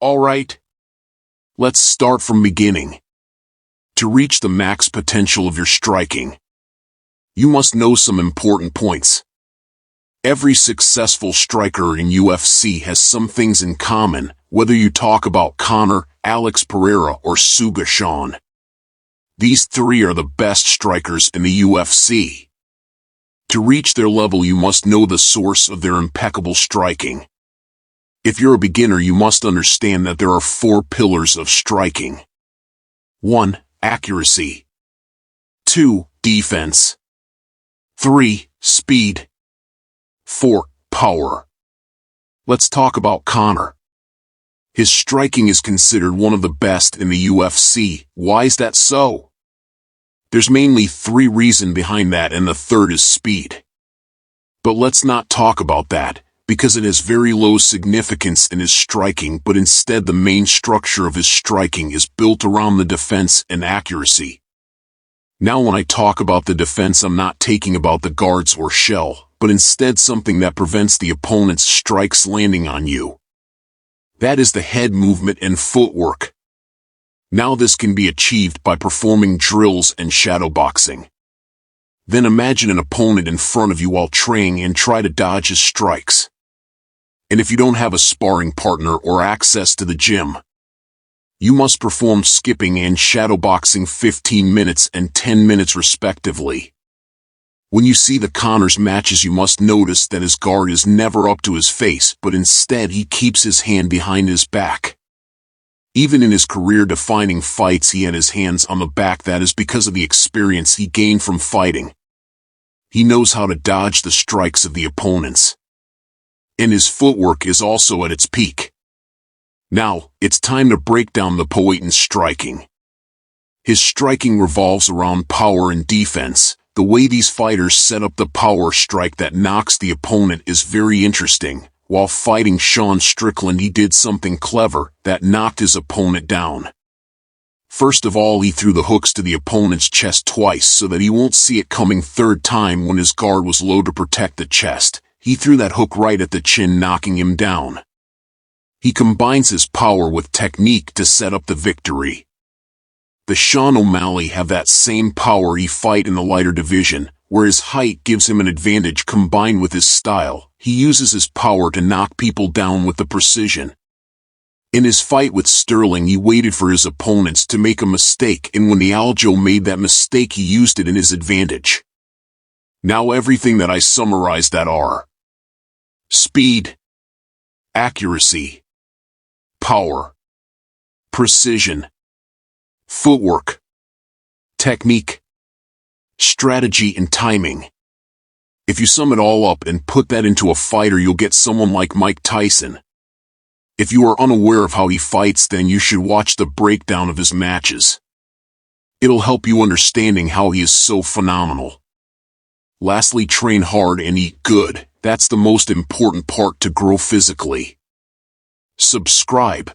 Alright, let's start from beginning. To reach the max potential of your striking, you must know some important points. Every successful striker in UFC has some things in common, whether you talk about Conor, Alex Pereira, or Suga Sean. These three are the best strikers in the UFC. To reach their level, you must know the source of their impeccable striking. If you're a beginner, you must understand that there are 4 pillars of striking. 1. Accuracy. 2. Defense. 3. Speed. 4. Power. Let's talk about Conor. His striking is considered one of the best in the UFC. Why is that so? There's mainly 3 reasons behind that, and the third is speed. But let's not talk about that, because it has very low significance in his striking, but instead the main structure of his striking is built around the defense and accuracy. Now when I talk about the defense, I'm not talking about the guards or shell, but instead something that prevents the opponent's strikes landing on you. That is the head movement and footwork. Now this can be achieved by performing drills and shadowboxing. Then imagine an opponent in front of you while training and try to dodge his strikes. And if you don't have a sparring partner or access to the gym, you must perform skipping and shadowboxing 15 minutes and 10 minutes respectively. When you see the Conor's matches, you must notice that his guard is never up to his face, but instead he keeps his hand behind his back. Even in his career-defining fights, he had his hands on the back. That is because of the experience he gained from fighting. He knows how to dodge the strikes of the opponents. And his footwork is also at its peak. Now, it's time to break down the Poetin's striking. His striking revolves around power and defense. The way these fighters set up the power strike that knocks the opponent is very interesting. While fighting Sean Strickland, he did something clever that knocked his opponent down. First of all, he threw the hooks to the opponent's chest twice so that he won't see it coming. Third time, when his guard was low to protect the chest, he threw that hook right at the chin, knocking him down. He combines his power with technique to set up the victory. The Sean O'Malley have that same power. He fight in the lighter division, where his height gives him an advantage combined with his style. He uses his power to knock people down with the precision. In his fight with Sterling, he waited for his opponents to make a mistake, and when the Aljo made that mistake, he used it in his advantage. Now everything that I summarized that are speed, accuracy, power, precision, footwork, technique, strategy, and timing. If you sum it all up and put that into a fighter, you'll get someone like Mike Tyson. If you are unaware of how he fights, then you should watch the breakdown of his matches. It'll help you understanding how he is so phenomenal. Lastly, train hard and eat good. That's the most important part to grow physically. Subscribe.